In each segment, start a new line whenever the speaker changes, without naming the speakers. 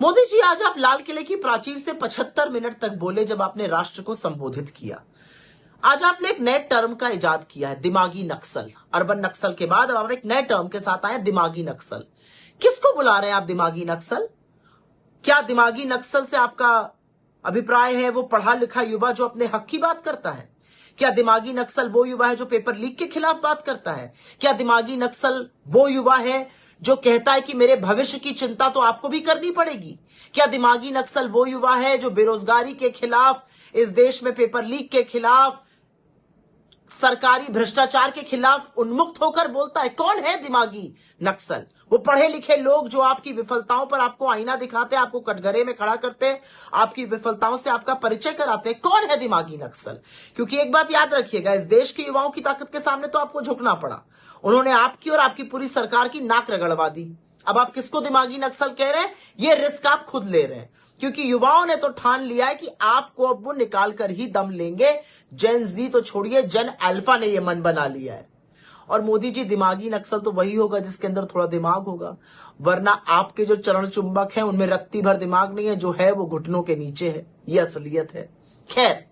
मोदी जी, आज आप लाल किले की प्राचीर से 75 मिनट तक बोले जब आपने राष्ट्र को संबोधित किया। आज आपने एक नए टर्म का इजाद किया है, दिमागी नक्सल। अर्बन नक्सल के बाद अब आप एक नए टर्म के साथ आए, दिमागी नक्सल। किसको बुला रहे हैं आप दिमागी नक्सल? क्या दिमागी नक्सल से आपका अभिप्राय है वो पढ़ा लिखा युवा जो अपने हक की बात करता है? क्या दिमागी नक्सल वो युवा है जो पेपर लीक के खिलाफ बात करता है? क्या दिमागी नक्सल वो युवा है जो कहता है कि मेरे भविष्य की चिंता तो आपको भी करनी पड़ेगी? क्या दिमागी नक्सल वो युवा है जो बेरोजगारी के खिलाफ, इस देश में पेपर लीक के खिलाफ, सरकारी भ्रष्टाचार के खिलाफ उन्मुक्त होकर बोलता है? कौन है दिमागी नक्सल? वो पढ़े लिखे लोग जो आपकी विफलताओं पर आपको आईना दिखाते हैं, आपको कटघरे में खड़ा करते हैं, आपकी विफलताओं से आपका परिचय कराते हैं। कौन है दिमागी नक्सल? क्योंकि एक बात याद रखिएगा, इस देश के युवाओं की ताकत के सामने तो आपको झुकना पड़ा। उन्होंने आपकी और आपकी पूरी सरकार की नाक रगड़वा दी। अब आप किसको दिमागी नक्सल कह रहे हैं? ये रिस्क आप खुद ले रहे हैं, क्योंकि युवाओं ने तो ठान लिया है कि आपको अब वो निकाल कर ही दम लेंगे। जेन जी तो छोड़िए, जेन अल्फा ने ये मन बना लिया है। और मोदी जी, दिमागी नक्सल तो वही होगा जिसके अंदर थोड़ा दिमाग होगा, वरना आपके जो चरण चुंबक हैं उनमें रत्ती भर दिमाग नहीं है। जो है वो घुटनों के नीचे है, ये असलियत है। खैर,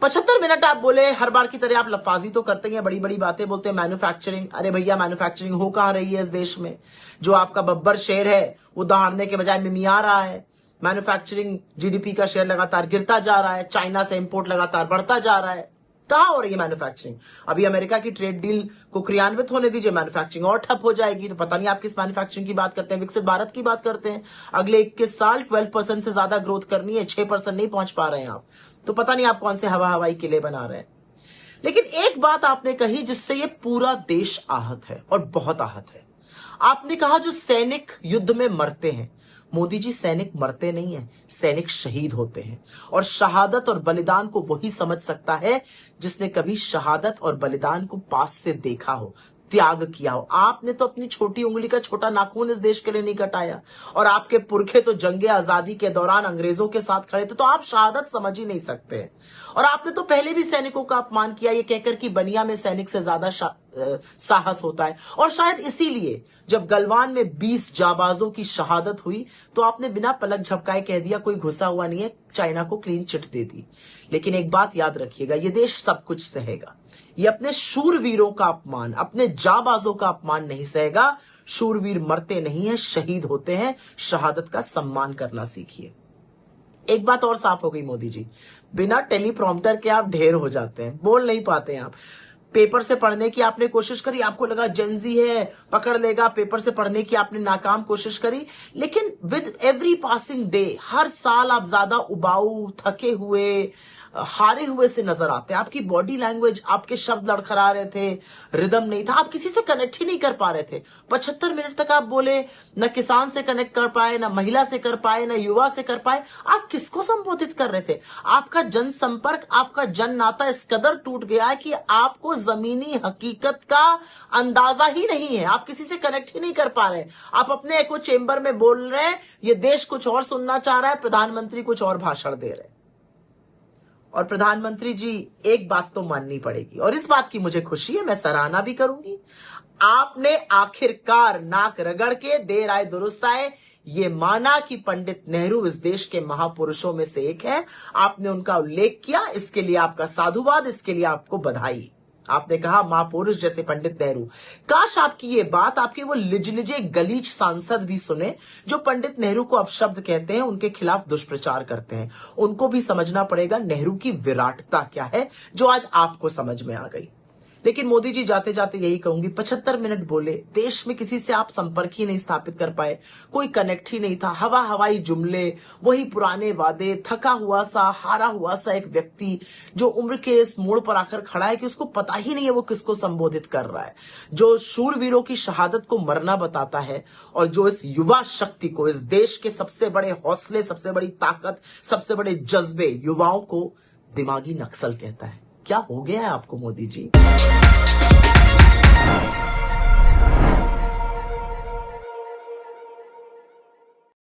75 मिनट आप बोले, हर बार की तरह आप लफाजी तो करते हैं, बड़ी बड़ी बातें बोलते हैं। मैन्युफैक्चरिंग, अरे भैया मैन्युफैक्चरिंग हो कहां रही है इस देश में? जो आपका बब्बर शेर है वो दहाड़ने के बजाय मिमिया रहा है। मैन्युफैक्चरिंग जीडीपी का शेयर लगातार गिरता जा रहा है, चाइना से इंपोर्ट लगातार बढ़ता जा रहा है। कहां हो रही है मैन्युफैक्चरिंग? अभी अमेरिका की ट्रेड डील को क्रियान्वित होने दीजिए, मैन्युफैक्चरिंग और ठप हो जाएगी। तो पता नहीं आप किस मैन्युफैक्चरिंग की बात करते हैं? विकसित भारत की बात करते हैं। अगले 21 साल 12% से ज्यादा ग्रोथ करनी है, 6% नहीं पहुंच पा रहे हैं आप। तो पता नहीं आप कौन से हवाई किले बना रहे हैं। लेकिन एक बात आपने कही जिससे ये पूरा देश आहत है, और बहुत आहत है। आपने कहा जो सैनिक युद्ध में मरते हैं, मोदी जी, सैनिक मरते नहीं हैं, सैनिक शहीद होते हैं। और शहादत और बलिदान को वही समझ सकता है जिसने कभी शहादत और बलिदान को पास से देखा हो, त्याग किया हो। आपने तो अपनी छोटी उंगली का छोटा नाखून इस देश के लिए नहीं कटाया, और आपके पुरखे तो जंगे आजादी के दौरान अंग्रेजों के साथ खड़े थे, तो आप शहादत समझ ही नहीं सकते। और आपने तो पहले भी सैनिकों का अपमान किया, ये कहकर कि बनिया में सैनिक से ज्यादा साहस होता है। और शायद इसीलिए जब गलवान में 20 जाबाजों की शहादत हुई तो आपने बिना पलक झपकाए कह दिया कोई घुसा हुआ नहीं है, चाइना को क्लीन चिट दे दी। लेकिन एक बात याद रखिएगा, ये देश सब कुछ सहेगा, ये अपने शूरवीरों का अपमान, अपने जाबाजों का अपमान नहीं सहेगा। शूरवीर मरते नहीं है, शहीद होते हैं। शहादत का सम्मान करना सीखिए। एक बात और साफ हो गई मोदी जी, बिना टेलीप्रॉम्प्टर के आप ढेर हो जाते हैं, बोल नहीं पाते हैं आप। पेपर से पढ़ने की आपने कोशिश करी, आपको लगा जेनजी है पकड़ लेगा, पेपर से पढ़ने की आपने नाकाम कोशिश करी। लेकिन विद एवरी पासिंग डे, हर साल आप ज्यादा उबाऊ, थके हुए, हारे हुए से नजर आते हैं। आपकी बॉडी लैंग्वेज, आपके शब्द लड़खड़ा रहे थे, रिदम नहीं था, आप किसी से कनेक्ट ही नहीं कर पा रहे थे। 75 मिनट तक आप बोले, न किसान से कनेक्ट कर पाए, न महिला से कर पाए, न युवा से कर पाए। आप किसको संबोधित कर रहे थे? आपका जनसंपर्क, आपका जन नाता इस कदर टूट गया है कि आपको जमीनी हकीकत का अंदाजा ही नहीं है। आप किसी से कनेक्ट ही नहीं कर पा रहे। आप अपने एको चेंबर में बोल रहे हैं, ये देश कुछ और सुनना चाह रहा है, प्रधानमंत्री कुछ और भाषण दे रहे हैं। और प्रधानमंत्री जी, एक बात तो माननी पड़ेगी, और इस बात की मुझे खुशी है, मैं सराहना भी करूंगी। आपने आखिरकार नाक रगड़ के, देर आए दुरुस्त आए, ये माना कि पंडित नेहरू इस देश के महापुरुषों में से एक है। आपने उनका उल्लेख किया, इसके लिए आपका साधुवाद, इसके लिए आपको बधाई। आपने कहा महापुरुष जैसे पंडित नेहरू। काश आपकी ये बात आपके वो लिजलिजे गलीच सांसद भी सुने जो पंडित नेहरू को अपशब्द कहते हैं, उनके खिलाफ दुष्प्रचार करते हैं। उनको भी समझना पड़ेगा नेहरू की विराटता क्या है, जो आज आपको समझ में आ गई। लेकिन मोदी जी, जाते जाते यही कहूंगी, 75 मिनट बोले, देश में किसी से आप संपर्क ही नहीं स्थापित कर पाए, कोई कनेक्ट ही नहीं था, हवाई जुमले, वही पुराने वादे, थका हुआ सा, हारा हुआ सा एक व्यक्ति जो उम्र के इस मोड़ पर आकर खड़ा है कि उसको पता ही नहीं है वो किसको संबोधित कर रहा है, जो शूरवीरों की शहादत को मरना बताता है, और जो इस युवा शक्ति को, इस देश के सबसे बड़े हौसले, सबसे बड़ी ताकत, सबसे बड़े जज्बे, युवाओं को दिमागी नक्सल कहता है। क्या हो गया है आपको मोदी जी?